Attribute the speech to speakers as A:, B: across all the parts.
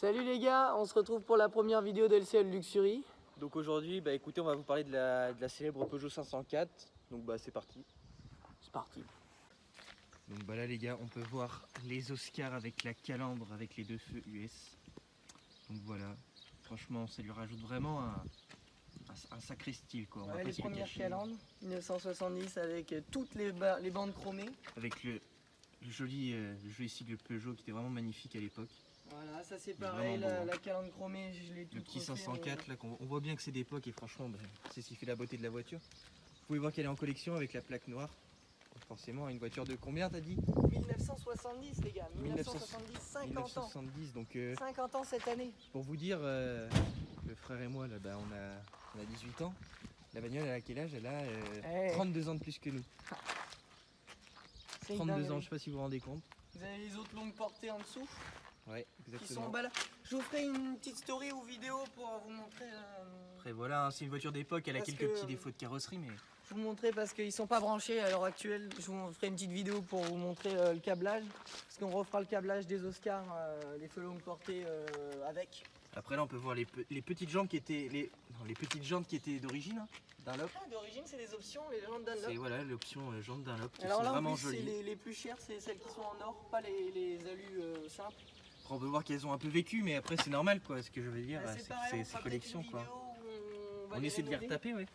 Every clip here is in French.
A: Salut les gars, on se retrouve pour la première vidéo d'LCL Luxury.
B: Donc aujourd'hui, écoutez, on va vous parler de la célèbre Peugeot 504. Donc c'est parti.
A: C'est parti.
B: Donc là les gars, on peut voir les Oscars avec la calandre, avec les deux feux US. Donc voilà, franchement ça lui rajoute vraiment un sacré style quoi. On va
A: Ouais,
B: pas
A: les
B: se le
A: premières
B: cacher.
A: calandres, 1970 avec toutes les bandes chromées.
B: Avec le joli sigle Peugeot qui était vraiment magnifique à l'époque.
A: Voilà, ça c'est
B: Mais
A: pareil,
B: vraiment beau.
A: la calandre chromée, je l'ai tout
B: Le petit
A: refait,
B: 504 là, on voit bien que c'est d'époque et franchement c'est ce qui fait la beauté de la voiture. Vous pouvez voir qu'elle est en collection avec la plaque noire. Forcément une voiture de combien t'as dit?
A: 1970 les gars, 1970, 50
B: 1970
A: ans.
B: donc
A: 50 ans cette année.
B: pour vous dire, le frère et moi là, on a 18 ans. La bagnole elle a quel âge? Elle a 32 ans de plus que nous. 32 ans, je sais pas si vous vous rendez compte.
A: Vous avez les autres longues portées en dessous
B: Ouais,
A: qui sont
B: exactement.
A: en bas là. Je vous ferai une petite story ou vidéo pour vous montrer.
B: Après voilà, hein, c'est une voiture d'époque, elle a
A: Parce
B: quelques
A: que-
B: petits défauts de carrosserie mais...
A: Je vous montrer parce qu'ils sont pas branchés à l'heure actuelle. Je vous ferai une petite vidéo pour vous montrer le câblage. Parce qu'on refera le câblage des Oscars, les feux longues portées avec.
B: Après là on peut voir les petites jantes qui étaient les petites jantes qui étaient d'origine, hein, Dunlop.
A: Ah, d'origine c'est des options, les jantes Dunlop.
B: C'est voilà l'option jante Dunlop qui
A: Alors
B: sont
A: là en
B: vraiment
A: plus c'est
B: jolies.
A: les plus chères, c'est celles qui sont en or, pas les alus simples.
B: Après, on peut voir qu'elles ont un peu vécu mais après c'est normal quoi, ce que je veux dire,
A: Bah,
B: c'est
A: pareil,
B: que
A: on
B: c'est
A: fera
B: collection
A: peut-être une
B: quoi.
A: vidéo où va
B: On essaie de les
A: rénover.
B: retaper, ouais.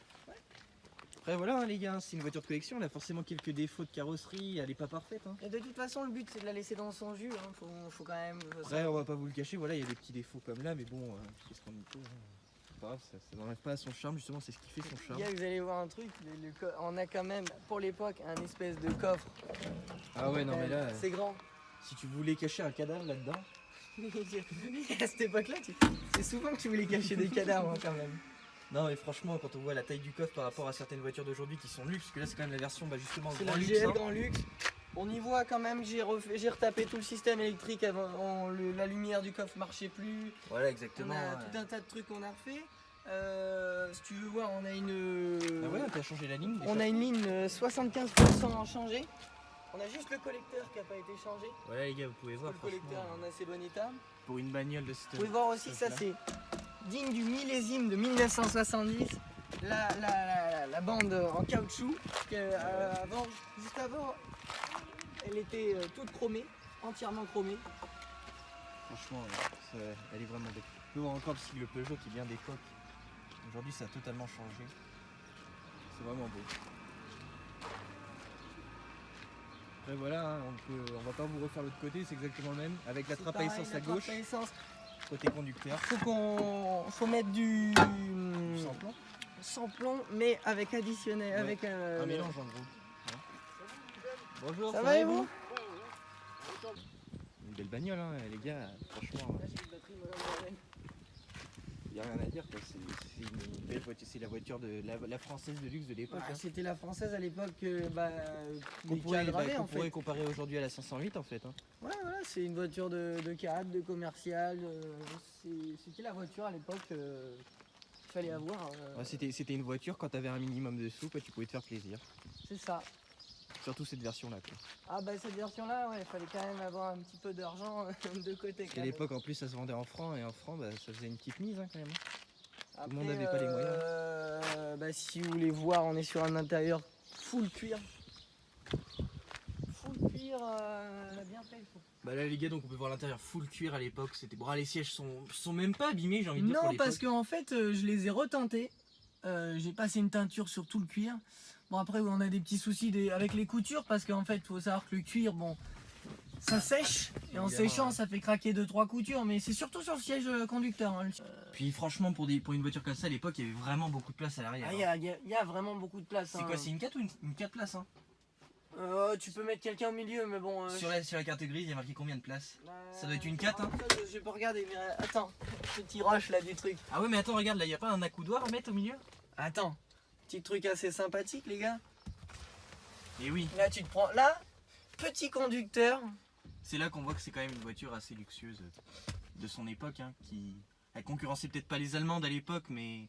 B: Après voilà hein, les gars, c'est une voiture de collection, elle a forcément quelques défauts de carrosserie, elle est pas parfaite. Hein.
A: Et de toute façon le but c'est de la laisser dans son jus, hein. Faut quand même...
B: Après on va pas vous le cacher, voilà il y a des petits défauts comme là, mais bon, qu'est-ce qu'on y peut, hein. C'est pas grave, ça n'enlève pas à son charme, justement c'est ce qui fait son charme.
A: Les gars, vous allez voir un truc, on a quand même pour l'époque un espèce de coffre.
B: Ah ouais non mais là,
A: C'est grand.
B: si tu voulais cacher un cadavre là-dedans,
A: À cette époque-là, c'est souvent que tu voulais cacher des cadavres hein, quand même.
B: non mais franchement quand on voit la taille du coffre par rapport à certaines voitures d'aujourd'hui qui sont luxe, parce que là c'est quand même la version justement
A: C'est
B: grand
A: la
B: luxe.
A: GL
B: Hein.
A: Grand Luxe. On y voit quand même, j'ai retapé tout le système électrique avant, la lumière du coffre marchait plus.
B: Voilà
A: On
B: exactement.
A: a
B: Ouais.
A: tout un tas de trucs qu'on a refait. Si tu veux voir, on a
B: Ah ouais, t'as changé la ligne.
A: on a une ligne 75% changée. On a juste le collecteur qui n'a pas été changé.
B: Voilà les gars, vous pouvez voir
A: Le collecteur est en assez bon état.
B: pour une bagnole de cette...
A: Vous pouvez voir aussi, ça c'est digne du millésime de 1970. La bande en caoutchouc, juste avant, elle était toute chromée, entièrement chromée.
B: Franchement, elle est vraiment belle. On peut voir encore le sigle Peugeot qui est bien d'époque. Aujourd'hui, ça a totalement changé. C'est vraiment beau. Après voilà, hein, on va pas vous refaire l'autre côté, c'est exactement le même. Avec la
A: C'est
B: trappe à
A: pareil,
B: essence
A: la
B: à gauche,
A: trappe à essence.
B: côté conducteur.
A: Faut mettre du
B: Sans plomb.
A: sans plomb, mais avec additionnel,
B: Ouais.
A: avec
B: Un mélange en gros. Hein. Bonjour,
A: Ça va et vous?
B: Une belle bagnole, hein, les gars, franchement. Il n'y a rien à dire, quoi. C'est une belle voiture, c'est la voiture de la française de luxe de l'époque.
A: Ouais,
B: Hein.
A: c'était la française à l'époque,
B: Qu'on
A: des
B: pourrait,
A: cadres
B: qu'on
A: en
B: pourrait
A: fait.
B: comparer aujourd'hui à la 508 en fait. Hein.
A: Ouais, voilà, c'est une voiture de cadre, de commercial. C'était la voiture à l'époque qu'il fallait avoir.
B: Ouais, c'était une voiture, quand tu avais un minimum de sous, quoi, tu pouvais te faire plaisir.
A: C'est ça.
B: Surtout cette version-là. Quoi.
A: Ah bah cette version-là, ouais, il fallait quand même avoir un petit peu d'argent de côté.
B: Parce qu'à l'époque, en plus, ça se vendait en francs, et en francs, ça faisait une petite mise hein, quand même.
A: Après,
B: le monde n'avait pas les moyens.
A: Bah, si vous voulez voir, on est sur un intérieur full cuir. Full cuir, on a bien fait le coup.
B: Bah là les gars, donc on peut voir l'intérieur full cuir à l'époque. C'était bon, les sièges sont même pas abîmés, j'ai envie de dire.
A: Non, parce qu'en fait, je les ai retentés. J'ai passé une teinture sur tout le cuir. Bon, après, on a des petits soucis avec les coutures parce qu'en fait, il faut savoir que le cuir, bon, ça sèche. Et en
B: Évidemment,
A: séchant,
B: ouais.
A: ça fait craquer 2-3 coutures. Mais c'est surtout sur le siège conducteur. Hein.
B: Puis franchement, pour une voiture comme ça, à l'époque, il y avait vraiment beaucoup de place à l'arrière.
A: Ah, il y a vraiment beaucoup de place.
B: C'est
A: hein.
B: quoi, c'est une 4 ou une 4 places hein?
A: Tu peux mettre quelqu'un au milieu, mais bon.
B: Sur la carte grise, il y a marqué combien de places? Ça doit être une 4 hein?
A: Je peux regarder, mais attends. Petit rush là, des trucs.
B: Ah ouais mais attends regarde là y a pas un accoudoir à mettre au milieu?
A: Attends. Petit truc assez sympathique, les gars.
B: Et oui,
A: Là, tu te prends. Là, petit conducteur.
B: c'est là qu'on voit que c'est quand même une voiture assez luxueuse de son époque hein, qui... Elle concurrençait peut-être pas les Allemandes à l'époque, mais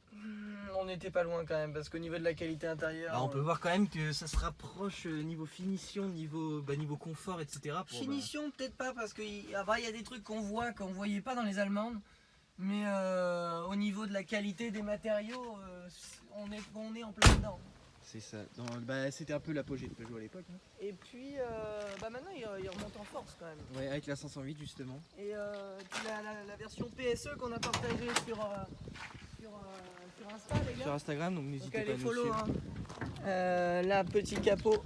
A: On n'était pas loin quand même, parce qu'au niveau de la qualité intérieure...
B: on peut voir quand même que ça se rapproche niveau finition, niveau confort, etc.
A: Finition, peut-être pas, parce qu'il y a des trucs qu'on voit qu'on voyait pas dans les Allemandes. Mais au niveau de la qualité des matériaux, on est en plein dedans.
B: C'est ça. C'était un peu l'apogée de Peugeot à l'époque. Hein.
A: Et puis maintenant il remonte en force quand même.
B: Ouais, avec la 508 justement.
A: Et la version PSE qu'on a partagée sur Insta, les gars.
B: Sur Instagram, donc
A: Donc
B: n'hésitez pas à
A: allez
B: nous
A: follow.
B: suivre.
A: Hein. Là, petit capot.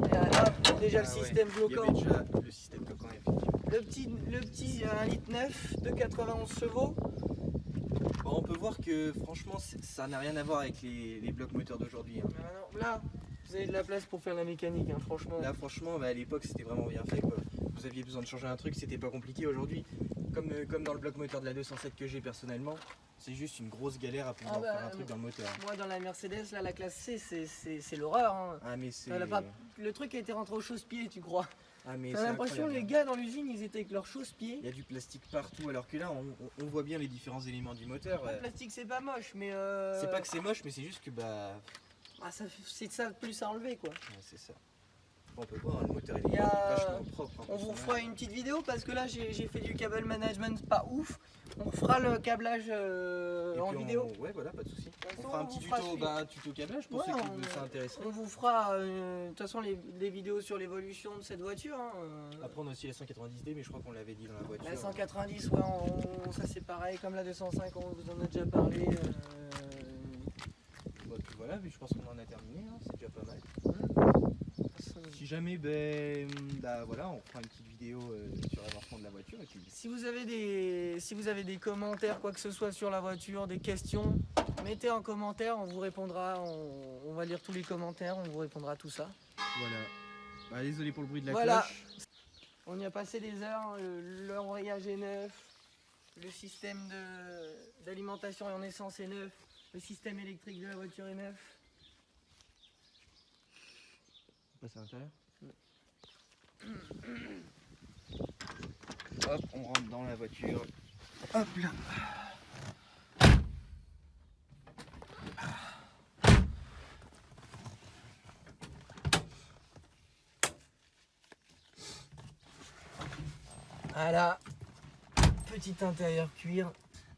A: Et là, déjà le système
B: Il y
A: bloquant.
B: avait déjà le système bloquant, effectivement.
A: Le petit 1,9 litre de 91 chevaux.
B: Bon, on peut voir que franchement, ça n'a rien à voir avec les blocs moteurs d'aujourd'hui. Hein.
A: Mais maintenant, là, vous avez de la place pour faire la mécanique, hein, franchement.
B: Là, franchement, à l'époque, c'était vraiment bien fait. Quoi. Vous aviez besoin de changer un truc, c'était pas compliqué. Aujourd'hui, comme dans le bloc moteur de la 207 que j'ai personnellement, c'est juste une grosse galère à pouvoir faire un truc dans le moteur.
A: Moi, dans la Mercedes, là, la classe C, c'est l'horreur. Hein.
B: Ah, mais c'est...
A: Le truc a été rentré au chausse-pied, tu crois?
B: Ah, mais
A: t'as l'impression les gars dans l'usine, ils étaient avec leurs chausse-pieds.
B: Il y a du plastique partout, alors que là, on voit bien les différents éléments du moteur.
A: Le plastique, c'est pas moche, mais...
B: C'est pas que c'est moche, mais c'est juste que
A: c'est ça plus à enlever, quoi.
B: Ouais, c'est ça. On peut voir, hein, le moteur il est
A: Il y a-
B: vachement propre. Hein,
A: On vous fera une petite vidéo parce que là, j'ai fait du cable management pas ouf. On fera le câblage
B: Et
A: en
B: puis
A: vidéo.
B: Ouais, voilà, pas de soucis.
A: toute façon,
B: On fera un
A: on
B: petit
A: vous fera
B: tuto,
A: suivre.
B: tuto câblage pour
A: Ouais,
B: ceux qui ça intéresserait.
A: On vous fera, de toute façon, les vidéos sur l'évolution de cette voiture. Hein,
B: Après, on a aussi la 190D, mais je crois qu'on l'avait dit dans la voiture.
A: La 190, ouais, ça c'est pareil, comme la 205, on vous en a déjà parlé.
B: Bon, puis voilà, je pense qu'on en a terminé, hein, c'est déjà pas mal. Si jamais, voilà, on fera une petite vidéo sur l'avancement de la voiture. Et puis...
A: Si vous avez des commentaires, quoi que ce soit sur la voiture, des questions, mettez en commentaire, on vous répondra, on va lire tous les commentaires, on vous répondra à tout ça.
B: Voilà. Désolé pour le bruit de la
A: Voilà.
B: cloche.
A: On y a passé des heures, l'embrayage est neuf, le système d'alimentation en essence est neuf, le système électrique de la voiture est neuf.
B: On passe à l'intérieur. Hop, on rentre dans la voiture. Hop là.
A: Voilà, petit intérieur cuir,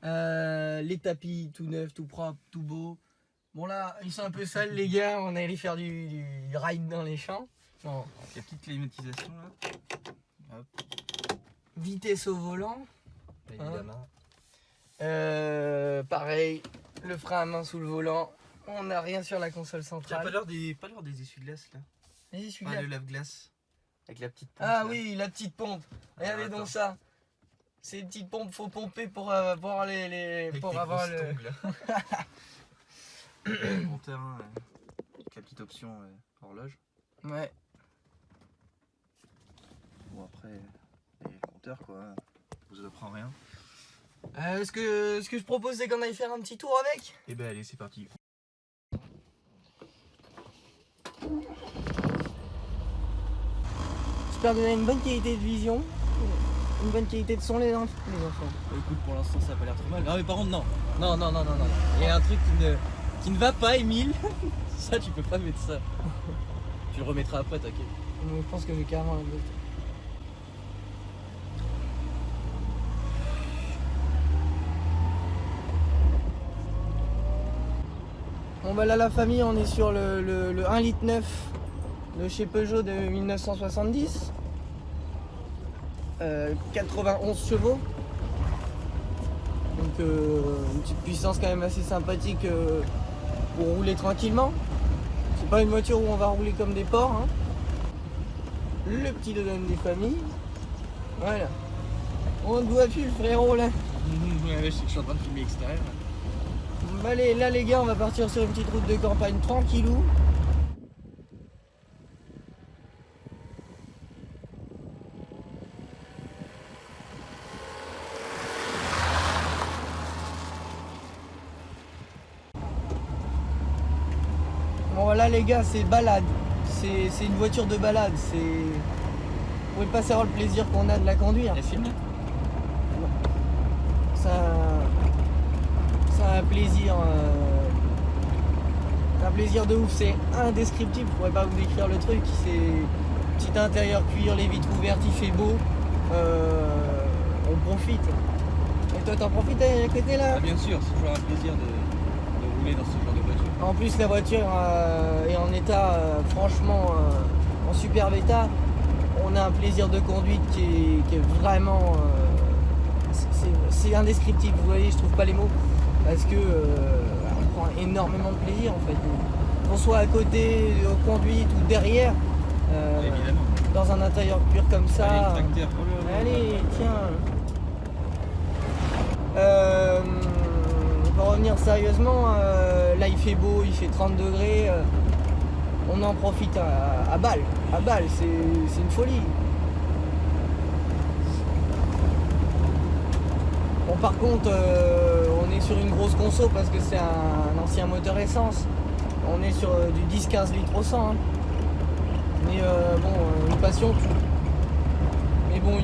A: les tapis tout neuf, tout propre, tout beau. Bon là, ils sont un peu sales les gars, on est allé faire du ride dans les champs. Bon.
B: La petite climatisation là. Hop.
A: Vitesse au volant.
B: Évidemment.
A: Pareil, le frein à main sous le volant. On n'a rien sur la console
B: T'as
A: centrale.
B: pas l'heure des essuie-glaces là.
A: Vas-y, celui-là.
B: Ah, le lave-glace. Avec la petite pompe.
A: Ah
B: là.
A: oui, la petite pompe. Regardez
B: attends.
A: donc ça. C'est une petite pompe, faut pomper pour avoir
B: Avec
A: pour
B: tes
A: avoir
B: grosses
A: le.
B: tongs, là. Le compteur, hein, avec la petite option horloge.
A: Ouais.
B: Bon après, il y a le compteur quoi. Vous apprend rien.
A: Ce que je propose, c'est qu'on aille faire un petit tour avec.
B: Et ben allez, c'est parti.
A: J'espère que vous avez une bonne qualité de vision, une bonne qualité de son les enfants.
B: Écoute, pour l'instant ça a pas l'air trop mal. Non mais par contre non. Non. Il y a un truc qui ne va pas, Emile. Ça tu peux pas mettre ça. Tu le remettras après, t'inquiète.
A: Je pense que je vais carrément la bouger. Bon bah là la famille, on est sur le 1,9 litre de chez Peugeot de 1970. 91 chevaux. Donc une petite puissance quand même assez sympathique pour rouler tranquillement. C'est pas une voiture où on va rouler comme des porcs. Hein. Le petit dodon des familles. Voilà. On ne voit plus le frérot là.
B: Ouais, je suis en train de filmer extérieur.
A: Bah, allez, là les gars, on va partir sur une petite route de campagne tranquillou. Bon voilà les gars, c'est balade. C'est une voiture de balade. Vous pouvez pas savoir le plaisir qu'on a de la conduire.
B: Elle filme là?
A: Ça, plaisir. Un plaisir de ouf, c'est indescriptible, je pourrais pas vous décrire le truc. C'est petit intérieur cuir, les vitres ouvertes, il fait beau. On profite. Et toi t'en profites à côté là?
B: Ah, bien sûr, c'est toujours un plaisir de rouler dans ce genre de voiture.
A: En plus la voiture est en état, franchement, en superbe état. On a un plaisir de conduite qui est vraiment... c'est indescriptible, vous voyez, je trouve pas les mots. Parce que on prend énormément de plaisir en fait. Qu'on soit à côté, aux conduites ou derrière,
B: Évidemment.
A: dans un intérieur cuir comme ça.
B: Allez, le tracteur. Oh là là.
A: Allez, tiens. Pour revenir sérieusement, là il fait beau, il fait 30 degrés. On en profite à balle. À balle, c'est une folie. Bon, par contre, on est sur une grosse conso parce que c'est un ancien moteur essence. On est sur du 10-15 litres au 100. Hein. Mais bon, une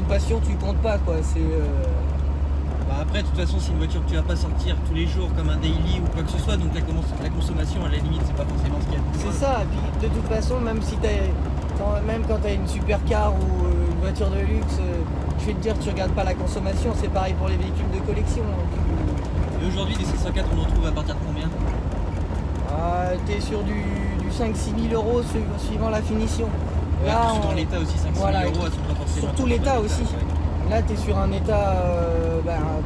A: passion, tu comptes pas quoi. C'est
B: Bah après, de toute façon, c'est une voiture que tu vas pas sortir tous les jours comme un daily ou quoi que ce soit, donc la consommation, à la limite, c'est pas forcément ce qu'il y a de plus.
A: c'est ça. Et puis de toute façon, même quand tu as une supercar ou une voiture de luxe, je vais te dire, tu regardes pas la consommation. C'est pareil pour les véhicules de collection.
B: Et aujourd'hui, des 504, on en trouve à partir de combien?
A: T'es sur du 5-6 000 euros suivant la finition.
B: Ouais,
A: Là,
B: dans l'état aussi, 5-6
A: voilà,
B: 000 euros, elles sont pas forcément.
A: surtout l'état
B: dans
A: aussi.
B: ouais.
A: Là, tu es sur un état,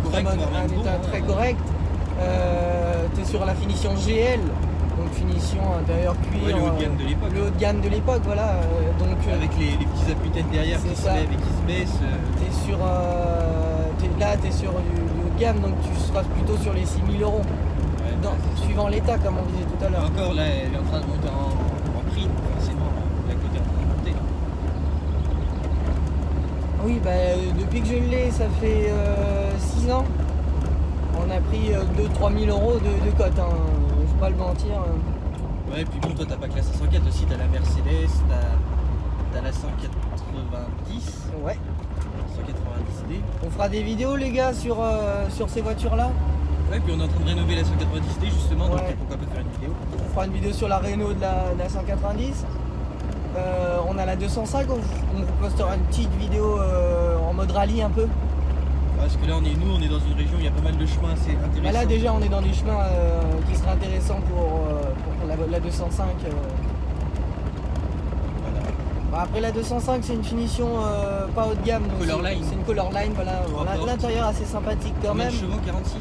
B: Correct, voire même bon,
A: état
B: hein.
A: très correct. Tu es sur la finition GL, donc finition intérieur cuir.
B: Ouais, le haut de gamme de l'époque.
A: Le haut de gamme de l'époque, voilà. Donc,
B: Avec les petits appuis-têtes derrière
A: c'est
B: qui se
A: ça.
B: lèvent et qui se baissent.
A: là, tu es sur du haut de gamme, donc tu seras plutôt sur les 6 000 euros.
B: Ouais,
A: Suivant l'état, comme on disait tout à
B: Et
A: l'heure.
B: encore, là, elle est en train de monter en prix, donc forcément, la côté est en train de monter.
A: Oui, depuis que je l'ai, ça fait 6 ans. On a pris 2-3 000 euros de cote, hein. Je vais pas le mentir.
B: Ouais, et puis bon, toi, t'as pas que la 504 aussi, t'as la Mercedes, t'as la 190,
A: Ouais.
B: 190D.
A: On fera des vidéos, les gars, sur ces voitures-là.
B: Ouais, puis on est en train de rénover la 190D justement, donc
A: Ouais.
B: pourquoi pas faire une vidéo.
A: On fera une vidéo sur la Renault de la 190. On a la 205, on vous postera une petite vidéo en mode rallye un peu.
B: Parce que là, on est dans une région où il y a pas mal de chemins assez intéressants.
A: Bah là déjà on est dans des chemins qui seraient intéressants pour la 205.
B: Voilà.
A: Bah, après la 205 c'est une finition pas haut de gamme. donc
B: Colorline.
A: C'est une colorline, voilà.
B: Trois portes.
A: L'intérieur assez sympathique quand
B: Combien
A: même.
B: de chevaux? 46,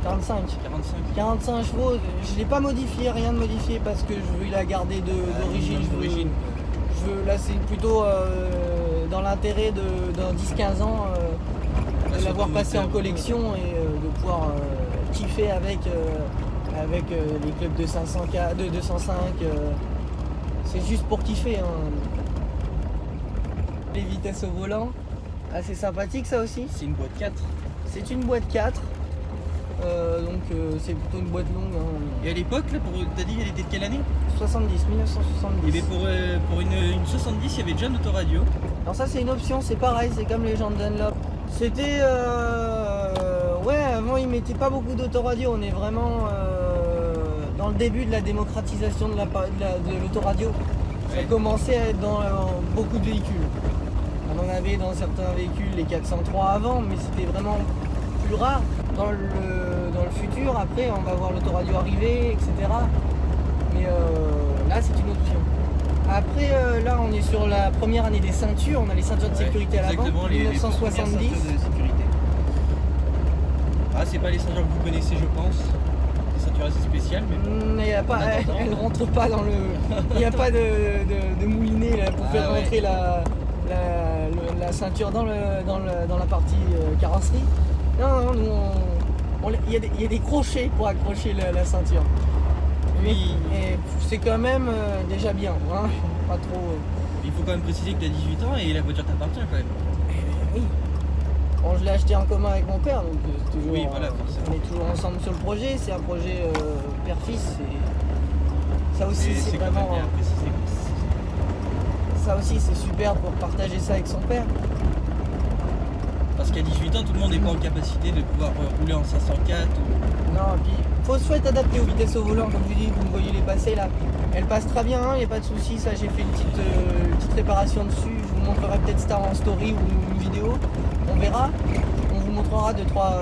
A: 45.
B: 45.
A: 45 chevaux, je l'ai pas modifié, rien de modifié parce que je veux la garder d'origine.
B: d'origine.
A: Là c'est plutôt dans l'intérêt dans 10-15 ans de l'avoir passé en collection et de pouvoir kiffer avec les clubs de 500K, de 205. C'est juste pour kiffer. Hein. Les vitesses au volant, assez sympathique ça aussi.
B: C'est une boîte 4.
A: C'est une boîte 4. Donc c'est plutôt une boîte longue. Hein.
B: Et à l'époque, là, t'as dit qu'elle était de quelle année?
A: 1970.
B: Et bien pour une 70, il y avait déjà une autoradio.
A: Alors ça c'est une option, c'est pareil, c'est comme les gens de Dunlop. C'était... ouais, avant ils mettaient pas beaucoup d'autoradio, on est vraiment dans le début de la démocratisation de l'autoradio. Ça
B: Ouais.
A: commençait à être dans beaucoup de véhicules. On en avait dans certains véhicules les 403 avant, mais c'était vraiment plus rare. Dans le futur, après on va voir l'autoradio arriver, etc. Mais là c'est une option. Après là on est sur la première année des ceintures, on a les ceintures de sécurité à l'avant,
B: Exactement, les
A: 1970.
B: premières ceintures de sécurité. Ah, c'est pas les ceintures que vous connaissez, je pense. Des ceintures assez spéciales, mais
A: Il y a pas,
B: En attendant.
A: elle rentre pas dans le. Il n'y a pas de moulinet là, pour
B: Ah
A: faire
B: ouais.
A: rentrer la ceinture dans la partie carrosserie. Non, nous, il y a des crochets pour accrocher la ceinture.
B: Oui.
A: Et c'est quand même déjà bien, hein, pas trop.
B: il faut quand même préciser que tu as 18 ans et la voiture t'appartient quand même.
A: Oui. Bon, je l'ai acheté en commun avec mon père, donc c'est toujours,
B: Oui, voilà, forcément.
A: on est toujours ensemble sur le projet. C'est un projet père-fils. Ça aussi, c'est
B: quand même
A: vraiment.
B: bien précisé.
A: Ça aussi, c'est super pour partager ça avec son père.
C: Parce qu'à 18 ans, tout le monde n'est pas en capacité de pouvoir rouler en 504 ou...
A: Non, puis faut être adapté aux vitesses au volant, comme je vous dis, vous me voyez les passer là. Elles passent très bien, il n'y a pas de souci, ça j'ai fait une petite réparation dessus, je vous montrerai peut-être ça en story ou une vidéo, on verra. On vous montrera deux, trois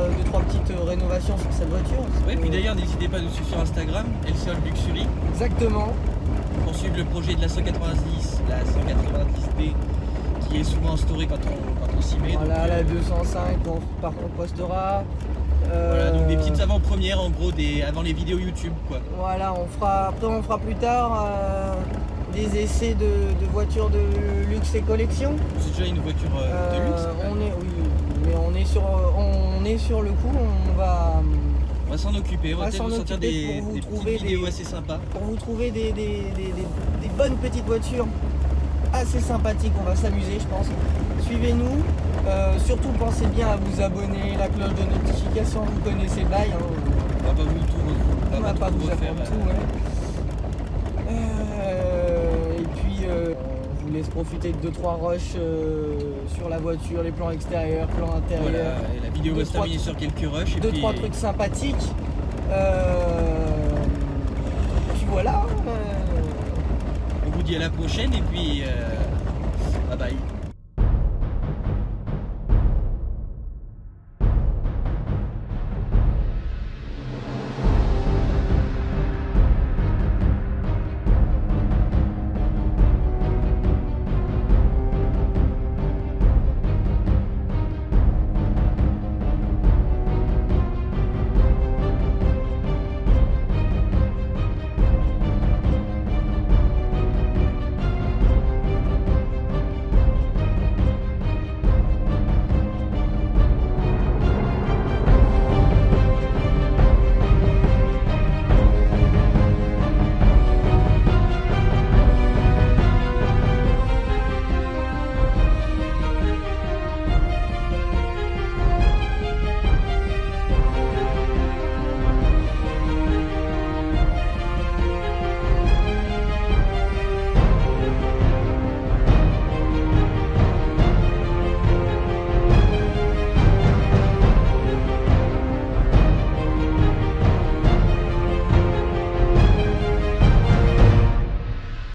A: petites rénovations sur cette voiture.
C: Oui, puis d'ailleurs, n'hésitez pas à nous suivre sur Instagram, Elsol Luxury,
A: Exactement.
C: pour suivre le projet de la 190, la 190D, qui est souvent en story quand on s'y met.
A: Voilà,
C: donc,
A: la 205, on postera.
C: Voilà, donc des petites avant-premières en gros avant les vidéos YouTube quoi.
A: Voilà, on fera plus tard des essais de voitures de luxe et collection.
C: C'est déjà une voiture de luxe.
A: Oui, mais on est sur le coup, on va
C: s'en occuper, on va
A: s'en
C: peut-être vous sortir
A: occuper
C: des
A: pour vous
C: petites
A: trouver
C: vidéos assez sympas.
A: pour vous trouver des bonnes petites voitures assez sympathiques, on va s'amuser je pense. Suivez-nous, surtout pensez bien à vous abonner, la cloche de notification, vous connaissez le bail.
C: On va pas vous tout
A: On va pas vous
C: refaire.
A: apprendre tout, ouais. Et puis on vous laisse profiter de 2-3 rushs sur la voiture, les plans extérieurs, plans intérieurs.
C: Voilà, et la vidéo va se terminer sur quelques rushs. Et puis
A: 2-3 trucs sympathiques. Puis voilà.
C: on vous dit à la prochaine et puis bye bye.